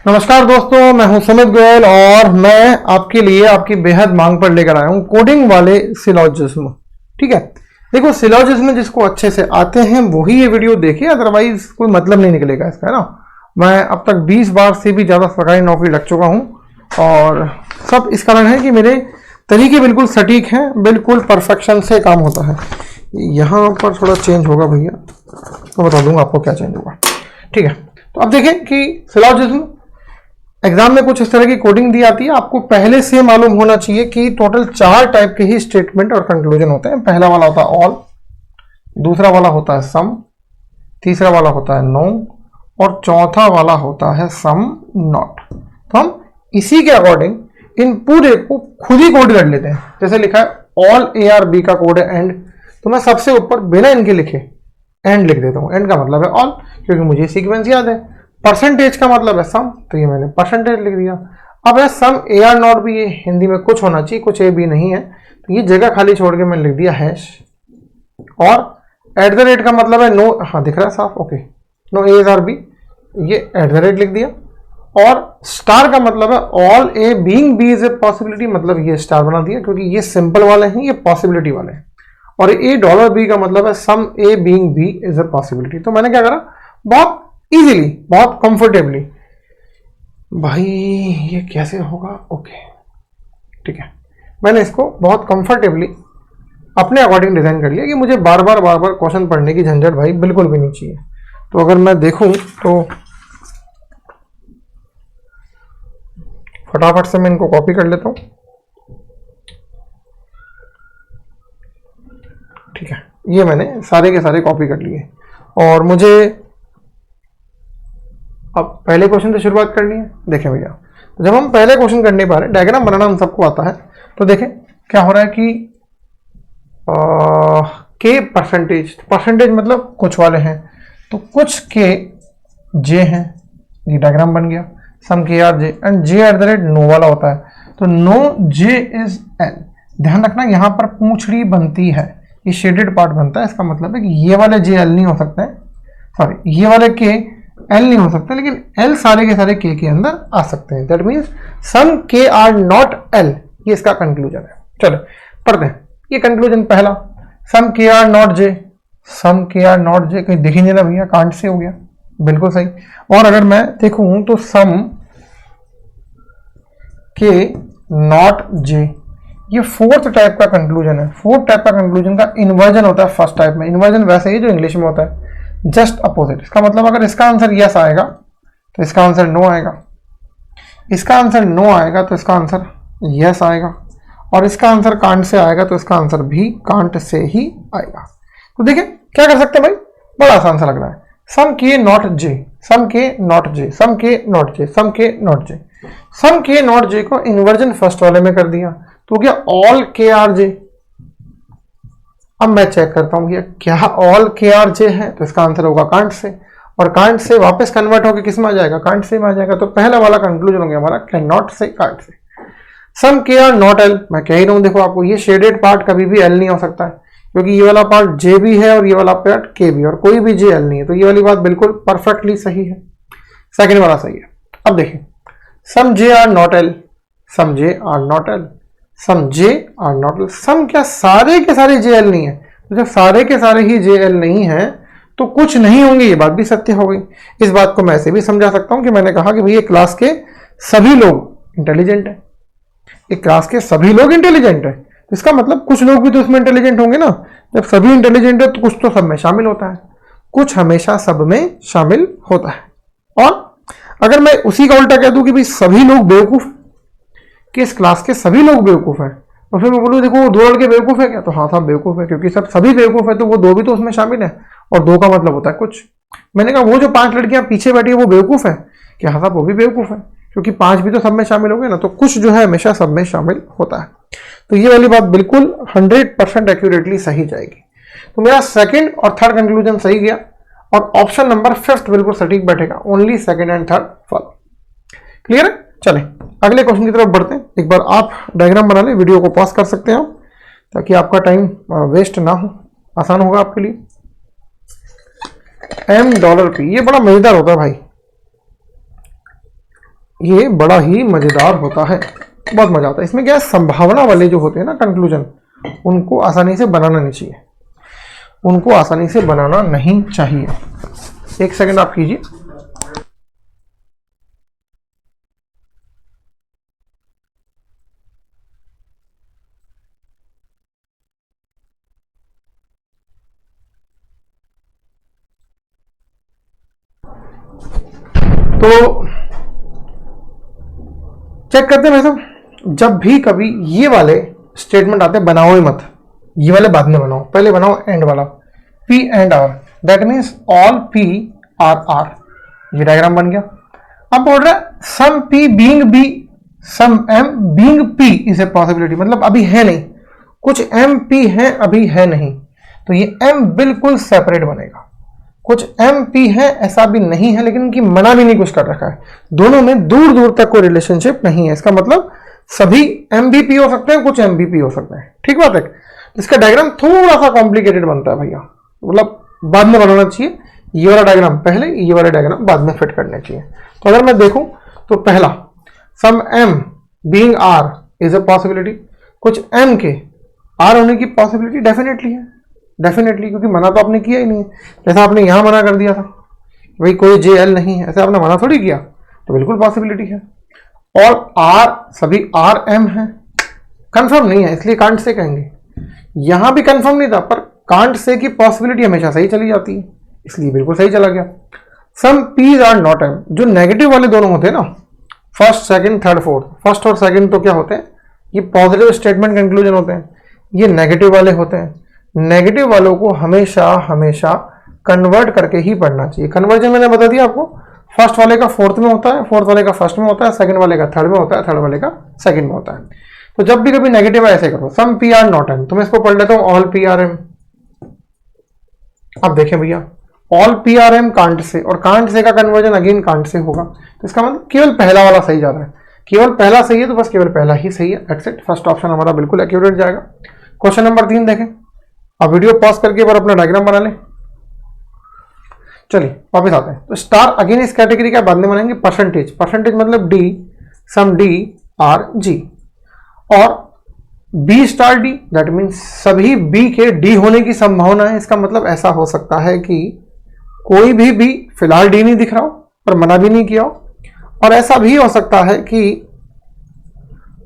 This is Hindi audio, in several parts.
नमस्कार दोस्तों, मैं हूं सुमित गोयल और मैं आपके लिए आपकी बेहद मांग पर लेकर आया हूं कोडिंग वाले सिलॉजिज्म। ठीक है, देखो सिलॉजिज्म जिसको अच्छे से आते हैं वही ये वीडियो देखे, अदरवाइज कोई मतलब नहीं निकलेगा इसका, है ना। मैं अब तक 20 बार से भी ज़्यादा सरकारी नौकरी लग चुका हूं और सब इस कारण है कि मेरे तरीके बिल्कुल सटीक हैं, बिल्कुल परफेक्शन से काम होता है। यहाँ पर थोड़ा चेंज होगा भैया, तो बता दूंगा आपको क्या चेंज होगा। ठीक है, तो अब देखें कि सिलॉजिज्म एग्जाम में कुछ इस तरह की कोडिंग दी आती है। आपको पहले से मालूम होना चाहिए कि टोटल 4 टाइप के ही स्टेटमेंट और कंक्लूजन होते हैं। पहला वाला होता है ऑल, दूसरा वाला होता है सम, तीसरा वाला होता है नो और चौथा वाला होता है सम नॉट। तो हम इसी के अकॉर्डिंग इन पूरे को खुद ही कोड कर लेते हैं। जैसे लिखा है ऑल ए आर बी का कोड है एंड, तो मैं सबसे ऊपर बिना इनके लिखे एंड लिख देता हूँ। एंड का मतलब है ऑल, क्योंकि मुझे सीक्वेंस याद है। परसेंटेज का मतलब है सम, तो ये मैंने परसेंटेज लिख दिया। अब है सम ए आर नॉट भी, ये हिंदी में कुछ होना चाहिए, कुछ ए बी नहीं है, तो ये जगह खाली छोड़ के मैंने लिख दिया हैश। और एट द रेट का मतलब है नो, हाँ दिख रहा है साफ, okay, no A are B, ये एट द रेट लिख दिया। और स्टार का मतलब है all A being B is a possibility, मतलब ये स्टार बना दिया क्योंकि ये सिंपल वाले हैं, ये पॉसिबिलिटी वाले हैं। और ए डॉलर बी का मतलब है some A being B is a possibility. तो मैंने क्या करा, बहुत इजीली, बहुत कंफर्टेबली, भाई ये कैसे होगा, ओके ठीक है, मैंने इसको बहुत कंफर्टेबली अपने अकॉर्डिंग डिजाइन कर लिया कि मुझे बार बार क्वेश्चन पढ़ने की झंझट भाई बिल्कुल भी नहीं चाहिए। तो अगर मैं देखूं तो फटाफट से मैं इनको कॉपी कर लेता हूं। ठीक है, ये मैंने सारे के सारे कॉपी कर लिए और मुझे अब पहले क्वेश्चन से शुरुआत करनी है। देखें भैया, तो जब हम पहले क्वेश्चन करने पा रहे, डायग्राम बनाना हम सबको आता है, तो देखें क्या हो रहा है कि के परसेंटेज मतलब कुछ वाले हैं, तो कुछ के जे हैं, ये डायग्राम बन गया। Some K are J and J at the rate no वाला होता है, तो नो जे इज एल। ध्यान रखना यहाँ पर पूंछड़ी बनती है, ये शेडेड पार्ट बनता है, इसका मतलब है कि ये वाले जे एल नहीं हो सकते हैं, सॉरी ये वाले के एल नहीं हो सकते, लेकिन एल सारे के सारे के अंदर आ सकते हैं। That means some K are not L, ये इसका कंक्लूजन है। चलो पढ़ते हैं ये कंक्लूजन पहला, सम K are not J, some K are not जे कहीं दिख ही नहीं ना भैया, कांट से हो गया, बिल्कुल सही। और अगर मैं देखूं तो सम के नॉट जे, ये फोर्थ टाइप का कंक्लूजन है। फोर्थ टाइप का कंक्लूजन का इन्वर्जन होता है फर्स्ट टाइप में। इन्वर्जन वैसे ही जो इंग्लिश में होता है, जस्ट अपोजिट। इसका मतलब अगर इसका आंसर यस आएगा तो इसका आंसर नो आएगा, इसका आंसर नो आएगा तो इसका आंसर यस आएगा, और इसका आंसर कांट से आएगा तो इसका आंसर भी कांट से ही आएगा। तो देखिए क्या कर सकते हैं भाई, बड़ा आसान सा लग रहा है। सम के नॉट जे, सम के नॉट जे, सम के नॉट जे, सम के नॉट जे। सम के नॉट जे को इन्वर्जन फर्स्ट वाले में कर दिया, तो क्या ऑल के आर जे। अब मैं चेक करता हूं क्या ऑल के आर जे है, तो इसका आंसर होगा कांट से, और कांट से वापस कन्वर्ट होकर किस में आ जाएगा, कांट से में आ जाएगा। तो पहला वाला कंक्लूजन हो गया हमारा कैन नॉट से can't say. Some K are not L, मैं कह ही रहा हूं देखो आपको, ये शेडेड पार्ट कभी भी एल नहीं हो सकता है, क्योंकि ये वाला पार्ट जे भी है और ये वाला पार्ट के भी, और कोई भी जे एल नहीं है। तो ये वाली बात बिल्कुल परफेक्टली सही है, सेकेंड वाला सही है। अब देखिए some J are not L, some J are not L, some J are not L. Some क्या सारे के सारे जे एल नहीं है, तो जब सारे के सारे ही जे एल नहीं है तो कुछ नहीं होंगे, ये बात भी सत्य हो गई। इस बात को मैं ऐसे भी समझा सकता हूं कि मैंने कहा कि भैया क्लास के सभी लोग इंटेलिजेंट है, एक क्लास के सभी लोग इंटेलिजेंट है, इसका मतलब कुछ लोग भी तो उसमें इंटेलिजेंट होंगे ना। जब सभी इंटेलिजेंट है तो कुछ तो सब में शामिल होता है, कुछ हमेशा सब में शामिल होता है। और अगर मैं उसी का उल्टा कह दूं कि भाई सभी लोग बेवकूफ, कि इस क्लास के सभी लोग बेवकूफ हैं, तो फिर मैं बोलूँ देखो वो 2 लड़के बेवकूफ है क्या, तो हाँ साहब बेवकूफ है, क्योंकि सब सभी बेवकूफ है तो वो 2 भी तो उसमें शामिल है, और 2 का मतलब होता है कुछ। मैंने कहा वो जो 5 लड़कियां पीछे बैठी है वो बेवकूफ है, कि हाँ साहब वो भी बेवकूफ है, क्योंकि 5 भी तो सब में शामिल हो गए ना, तो कुछ जो है हमेशा सब में शामिल होता है। तो ये वाली बात बिल्कुल 100% एक्यूरेटली सही जाएगी। तो मेरा सेकेंड और थर्ड कंक्लूजन सही गया, और ऑप्शन नंबर 5 बिल्कुल सटीक बैठेगा, only second and third follow. Clear है? चले अगले क्वेश्चन की तरफ बढ़ते हैं। एक बार आप डायग्राम बना लें, वीडियो को पॉज कर सकते हैं आप, ताकि आपका टाइम वेस्ट ना हो, आसान होगा आपके लिए। $M, ये बड़ा मजेदार होता है भाई। ये बड़ा ही मजेदार होता है, बहुत मजा आता है इसमें। क्या है, संभावना वाले जो होते हैं ना कंक्लूजन, उनको आसानी से बनाना नहीं चाहिए, उनको आसानी से बनाना नहीं चाहिए। एक सेकंड आप कीजिए। तो चेक करते हैं भाई साहब, जब भी कभी ये वाले स्टेटमेंट आते हैं बनाओ ही मत, ये वाले बाद में बनाओ, पहले बनाओ एंड वाला, P and R, that means all P are R। ये डायग्राम बन गया। अब बोल रहा है some P being B some M being P is a possibility, मतलब अभी है नहीं, कुछ M P है अभी है नहीं, तो ये M बिल्कुल सेपरेट बनेगा। कुछ M P है ऐसा भी नहीं है, लेकिन इनकी मना भी नहीं कुछ कर रखा है, दोनों में दूर दूर तक कोई रिलेशनशिप नहीं है। इसका मतलब सभी M भी P हो सकते हैं, कुछ M भी P हो सकते हैं। ठीक बात है। इसका डायग्राम थोड़ा सा कॉम्प्लिकेटेड बनता है भैया, मतलब बाद में बनाना चाहिए, ये वाला डायग्राम पहले, ये वाला डायग्राम बाद में फिट करना चाहिए। तो अगर मैं देखूं तो पहला सम M being R is a possibility, कुछ M के R होने की पॉसिबिलिटी डेफिनेटली है, डेफिनेटली, क्योंकि मना तो आपने किया ही नहीं है। जैसा आपने यहां मना कर दिया था भाई कोई JL नहीं है, ऐसे आपने मना थोड़ी किया, तो बिल्कुल पॉसिबिलिटी है। और R सभी RM है, कंफर्म नहीं है इसलिए कांट से कहेंगे, यहां भी कंफर्म नहीं था पर कांट से की पॉसिबिलिटी हमेशा सही चली जाती है, इसलिए बिल्कुल सही चला गया। सम P's आर नॉट M, जो नेगेटिव वाले दोनों होते हैं ना, first second third fourth, first और सेकंड तो क्या होते हैं, ये पॉजिटिव स्टेटमेंट कंक्लूजन होते हैं, ये नेगेटिव वाले होते हैं। नेगेटिव वालों को हमेशा हमेशा कन्वर्ट करके ही पढ़ना चाहिए। कन्वर्जन मैंने बता दिया आपको, फर्स्ट वाले का फोर्थ में होता है, फोर्थ वाले का फर्स्ट में होता है, सेकंड वाले का थर्ड में होता है, थर्ड वाले का सेकंड में होता है। तो जब भी कभी नेगेटिव है ऐसे करो, सम P आर नॉट M, तो मैं इसको पढ़ लेता हूं ऑल P आर M। अब देखें भैया, all P are M can't say, और कांट से का कन्वर्जन अगेन कांट से होगा, तो इसका मतलब केवल पहला वाला सही जा रहा है, केवल पहला सही है, तो बस केवल पहला ही सही है, दैट्स इट। फर्स्ट ऑप्शन हमारा बिल्कुल एक्यूरेट जाएगा। क्वेश्चन नंबर 3 देखें, अब वीडियो पॉज करके बार अपना डायग्राम बना लें। चलिए वापस आते हैं। तो स्टार अगेन इस कैटेगरी का बाद में बनाएंगे परसेंटेज, परसेंटेज मतलब D सम D R G, और B star D, that means सभी B के D होने की संभावना है। इसका मतलब ऐसा हो सकता है कि कोई भी B, फिलहाल D नहीं दिख रहा हो पर मना भी नहीं किया हो, और ऐसा भी हो सकता है कि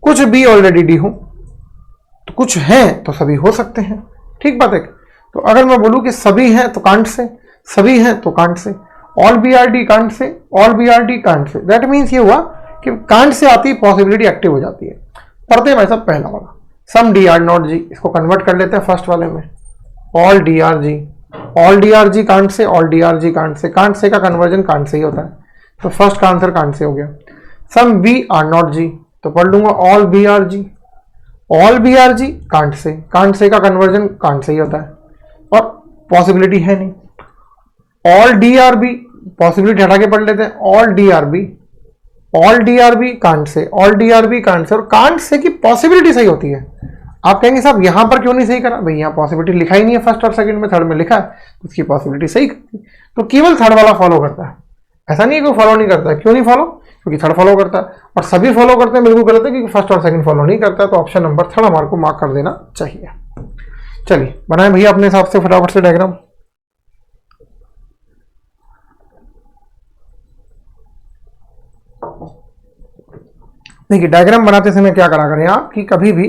कुछ B ऑलरेडी D हो, तो कुछ हैं तो सभी हो सकते हैं। ठीक बात है। तो अगर मैं बोलूं कि सभी हैं तो कांट से, सभी हैं तो can't say, all B R D can't say, all B R D can't say, that means ये हुआ कि कांट से आती पॉसिबिलिटी एक्टिव हो जाती है। पढ़ते हैं भाई साहब पहला वाला, सम डी आर नॉट जी, इसको कन्वर्ट कर लेते हैं फर्स्ट वाले में, all D R G, all D R G can't say, all D R G can't say, can't say का कन्वर्जन कांट से ही होता है, तो फर्स्ट का आंसर कांट से हो गया। सम बी आर नॉट जी, तो पढ़ लूंगा all B R G, all B R G can't say का कन्वर्जन कांट से ही होता है, और पॉसिबिलिटी है नहीं। All D are B, possibility हटा के पढ़ लेते हैं, all D are B, all D are B can't say, all D are B can't say, और कांट से की पॉसिबिलिटी सही होती है। आप कहेंगे साहब यहां पर क्यों नहीं सही करा, भाई यहाँ पॉसिबिलिटी लिखा ही नहीं है, फर्स्ट और सेकंड में, थर्ड में लिखा है, तो उसकी पॉसिबिलिटी सही करती, तो केवल थर्ड वाला फॉलो करता है। ऐसा नहीं है कोई फॉलो नहीं करता है, क्यों नहीं फॉलो, क्योंकि थर्ड फॉलो करता है, और सभी फॉलो करते हैं, बिल्कुल गलत है, क्योंकि फर्स्ट और सेकंड फॉलो नहीं करता है, तो ऑप्शन नंबर थर्ड हमारे को मार्क कर देना चाहिए। चलिए बनाए भैया अपने हिसाब से फटाफट से डायग्राम। देखिए डायग्राम बनाते समय क्या करा करें आप कि कभी भी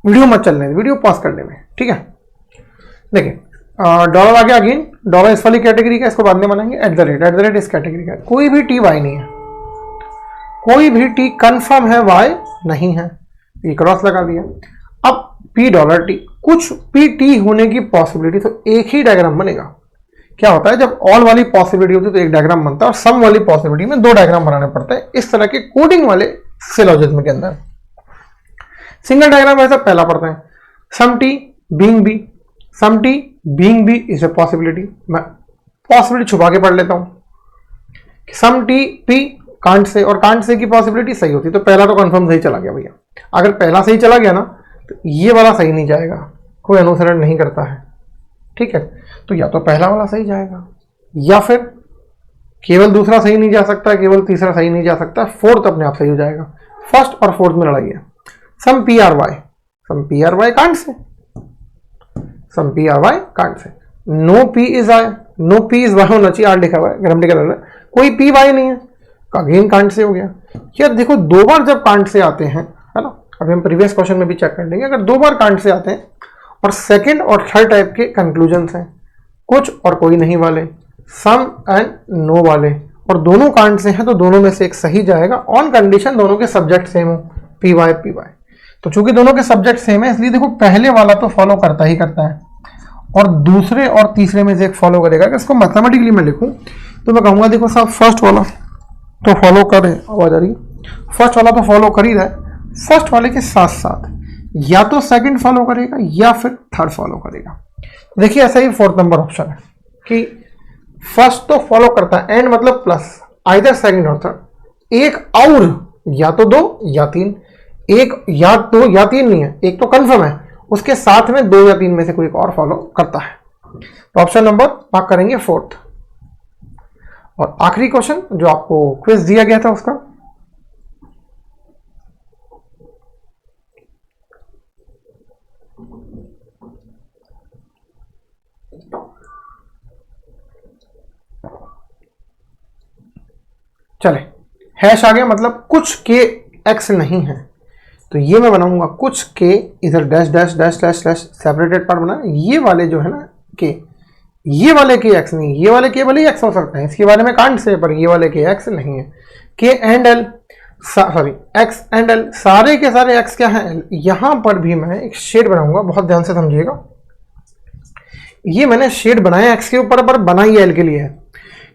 वीडियो मत चलने, वीडियो पॉज करने में, ठीक है। देखिए डॉलर आ गया, अगेन डॉलर इस वाली कैटेगरी का, इसको बाद में बनाएंगे, एट द रेट इस कैटेगरी का, कोई भी टी वाई नहीं है, कोई भी टी कंफर्म है वाई नहीं है, ये क्रॉस लगा दिया। अब पी डॉलर टी, कुछ पी टी होने की पॉसिबिलिटी, तो एक ही डायग्राम बनेगा। क्या होता है जब ऑल वाली पॉसिबिलिटी होती है तो एक डायग्राम बनता है, और सम वाली पॉसिबिलिटी में दो डायग्राम बनाने पड़ते हैं, इस तरह के कोडिंग वाले सिलोजिज्म के अंदर। सिंगल डायग्राम ऐसा पहला पढ़ते हैं, some T being B, some T being B is a possibility, मैं पॉसिबिलिटी छुपा के पढ़ लेता हूं, some tea P can't say, और कांट से की पॉसिबिलिटी सही होती, तो पहला तो कंफर्म सही चला गया भैया। अगर पहला सही चला गया ना तो ये वाला सही नहीं जाएगा, कोई अनुसरण नहीं करता है, ठीक है। तो या तो पहला वाला सही जाएगा या फिर केवल दूसरा सही नहीं जा सकता, केवल तीसरा सही नहीं जा सकता, फोर्थ अपने आप सही हो जाएगा। फर्स्ट और फोर्थ में लड़ाई है। Some P are Y can't say, some P are Y can't say. No P is I, no P is Y होना चाहिए, आर लिखा हुआ है ग्रामेटिकल एरर, कोई पी वाई नहीं है, अगेन कांट से हो गया। यार देखो दो बार जब कांट से आते हैं, है ना, अभी हम प्रीवियस क्वेश्चन में भी चेक कर लेंगे, अगर दो बार कांट से आते हैं और सेकंड और थर्ड टाइप के कंक्लूजन्स हैं, कुछ और कोई नहीं वाले, सम एंड नो वाले, और दोनों कांट से हैं, तो दोनों में से एक सही जाएगा ऑन कंडीशन दोनों के सब्जेक्ट सेम हो, पी वाई। तो चूंकि दोनों के सब्जेक्ट सेम है, इसलिए देखो पहले वाला तो फॉलो करता ही करता है, और दूसरे और तीसरे में से एक फॉलो करेगा। अगर इसको मैथमेटिकली मैं लिखूं तो मैं कहूंगा देखो साहब फर्स्ट वाला तो फॉलो करे, आवाज आ रही है, फर्स्ट वाला तो फॉलो कर ही रहा है, फर्स्ट वाले के साथ साथ या तो सेकंड फॉलो करेगा या फिर थर्ड फॉलो करेगा। देखिए ऐसा ही फोर्थ नंबर ऑप्शन है कि फर्स्ट तो फॉलो करता है, एंड मतलब प्लस, आइदर सेकंड और थर्ड, एक और या तो दो या तीन, एक या दो या तीन नहीं है, एक तो कंफर्म है, उसके साथ में दो या तीन में से कोई एक और फॉलो करता है। तो ऑप्शन नंबर मार्क करेंगे फोर्थ। और आखिरी क्वेश्चन जो आपको क्विज दिया गया था उसका, चले हैश आ गया, मतलब कुछ के एक्स नहीं है, तो ये मैं बनाऊंगा कुछ के, इधर dash dash dash dash dash separated part बना, ये वाले जो है ना के, ये वाले के एक्स नहीं, ये वाले के भले ही एक्स हो सकते हैं, इसके बारे में कांट से, पर ये वाले के एक्स नहीं है। के and L, sorry x and L, सारे के सारे एक्स क्या है, यहां पर भी मैं एक शेड बनाऊंगा, बहुत ध्यान से समझिएगा, ये मैंने शेड बनाया एक्स के ऊपर, पर बनाई एल के लिए है,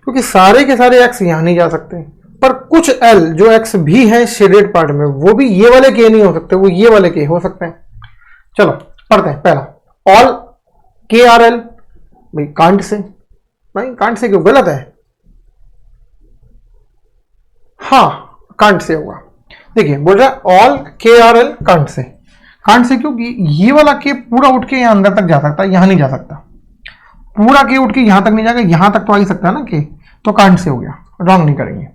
क्योंकि सारे के सारे एक्स यहां नहीं जा सकते, पर कुछ एल जो एक्स भी है शेडेड पार्ट में, वो भी ये वाले के नहीं हो सकते, वो ये वाले के हो सकते हैं। चलो पढ़ते हैं। पहला ऑल के आर एल, भाई कांट से, भाई कांट से क्यों, गलत है, हाँ कांट से होगा। देखिए बोल रहा है ऑल के R L can't say, can't say क्योंकि ये वाला के पूरा उठ के यहां अंदर तक जा सकता है, यहां नहीं जा सकता, पूरा के उठ के यहां तक नहीं जाएगा, यहां तक तो आ ही सकता है ना के, तो कांट से हो गया, रॉन्ग नहीं करेंगे।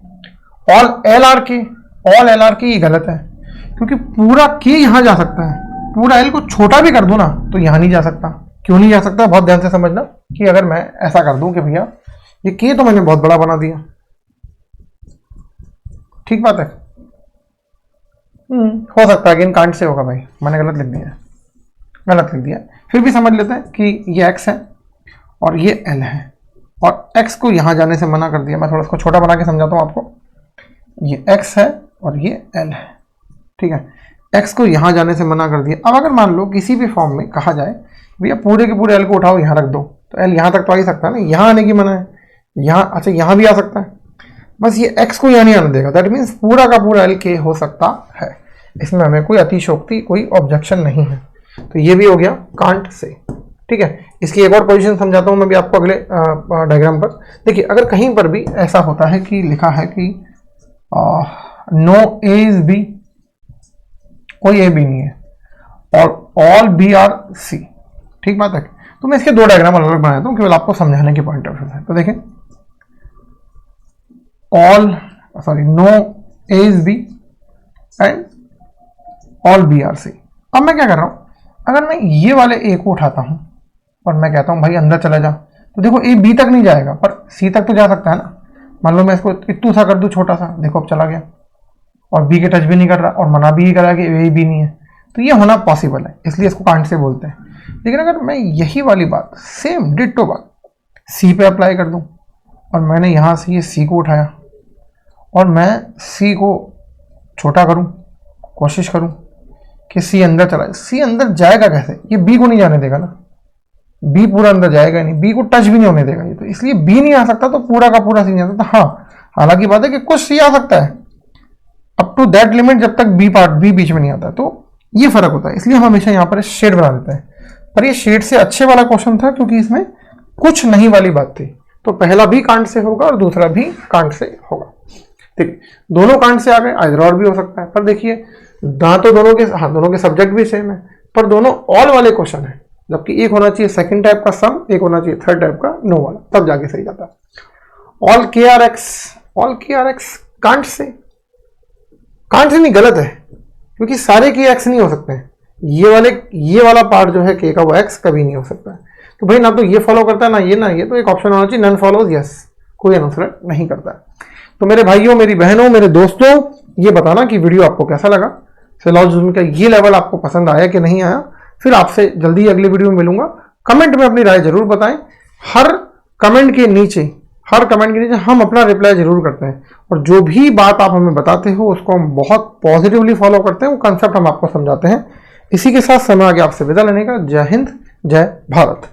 ऑल एल आर के, ऑल एल आर के ये गलत है, क्योंकि पूरा के यहां जा सकता है, पूरा एल को छोटा भी कर दो ना तो यहां नहीं जा सकता। क्यों नहीं जा सकता, बहुत ध्यान से समझना, कि अगर मैं ऐसा कर दूं कि भैया ये के तो मैंने बहुत बड़ा बना दिया, ठीक बात है, हो सकता है कि इन कांट से होगा, भाई मैंने गलत लिख दिया, गलत लिख दिया, फिर भी समझ लेते हैं कि ये एक्स है और ये एल है, और एक्स को यहां जाने से मना कर दिया। मैं थोड़ा इसको छोटा बना के समझाता हूं आपको, ये x है और ये l है, ठीक है, x को यहां जाने से मना कर दिया। अब अगर मान लो किसी भी फॉर्म में कहा जाए भैया पूरे के पूरे l को उठाओ यहां रख दो, तो l यहां तक तो आ ही सकता है ना, यहां आने की मना है, यहां, अच्छा यहां भी आ सकता है, बस ये x को यहां नहीं आने देगा, दैट मीन्स पूरा का पूरा l के हो सकता है, इसमें हमें कोई अतिशोक्ति, कोई ऑब्जेक्शन नहीं है। तो ये भी हो गया कांट से, ठीक है। इसकी एक और पोजीशन समझाता हूं मैं भी आपको अगले डायग्राम पर। देखिए अगर कहीं पर भी ऐसा होता है कि लिखा है कि नो ए इज बी, कोई ए बी नहीं है, और ऑल बी आर सी, ठीक बात है, तो मैं इसके दो डायग्राम अलग अलग बनाता हूं केवल आपको समझाने के पॉइंट ऑफ व्यू से। तो देखें all, sorry no A is B and all B are C. अब मैं क्या कर रहा हूं, अगर मैं ये वाले ए को उठाता हूं और मैं कहता हूं भाई अंदर चला जा, तो देखो ए बी तक नहीं जाएगा पर सी तक तो जा सकता है ना। मान लो मैं इसको इतना सा कर दूं छोटा सा, देखो अब चला गया, और बी के टच भी नहीं कर रहा, और मना भी करा कि ए बी नहीं है, तो ये होना पॉसिबल है, इसलिए इसको कांट से बोलते हैं। लेकिन अगर मैं यही वाली बात, सेम डिट्टो बात सी पे अप्लाई कर दूं, और मैंने यहां से ये सी को उठाया और मैं सी को छोटा करूं, कोशिश करूं कि सी अंदर चला जाए, सी अंदर जाएगा कैसे, ये बी को नहीं जाने देगा ना, बी पूरा अंदर जाएगा नहीं, बी को टच भी नहीं होने देगा ये, तो इसलिए बी नहीं आ सकता, तो पूरा का पूरा सी नहीं आ सकता। हाँ हालांकि बात है कि कुछ सी आ सकता है अप टू दैट लिमिट, जब तक बी पार्ट बी बीच में नहीं आता, तो ये फर्क होता है, इसलिए हम हमेशा यहाँ पर शेड बना देते हैं। पर ये शेड से अच्छे वाला क्वेश्चन था क्योंकि इसमें कुछ नहीं वाली बात थी, तो पहला भी कांट से होगा और दूसरा भी कांट से होगा, ठीक, दोनों कांट से आ गए, आइदर और भी हो सकता है। पर देखिए ना तो दोनों के, हाँ दोनों के सब्जेक्ट भी सेम है, पर दोनों ऑल वाले क्वेश्चन है, जबकि एक होना चाहिए सेकंड टाइप का सम, एक होना चाहिए थर्ड टाइप का नो वाला, तब जाके सही जाता है। ऑल के आर एक्स कांट से नहीं, गलत है, क्योंकि सारे के एक्स नहीं हो सकते हैं। ये वाला पार्ट जो है के का वो एक्स कभी नहीं हो सकता है। तो भाई ना तो ये फॉलो करता है ना ये, तो एक ऑप्शन होना चाहिए नन फॉलोज यस, कोई अनुसरण नहीं करता है। तो मेरे भाइयों, मेरी बहनों, मेरे दोस्तों, ये बताना कि वीडियो आपको कैसा लगा, सिलॉजिज्म का ये लेवल आपको पसंद आया कि नहीं आया। फिर आपसे जल्दी अगली वीडियो में मिलूंगा। कमेंट में अपनी राय जरूर बताएं। हर कमेंट के नीचे हम अपना रिप्लाई जरूर करते हैं, और जो भी बात आप हमें बताते हो उसको हम बहुत पॉजिटिवली फॉलो करते हैं, वो कंसेप्ट हम आपको समझाते हैं। इसी के साथ समय आ गया आपसे विदा लेने का। जय हिंद, जय भारत।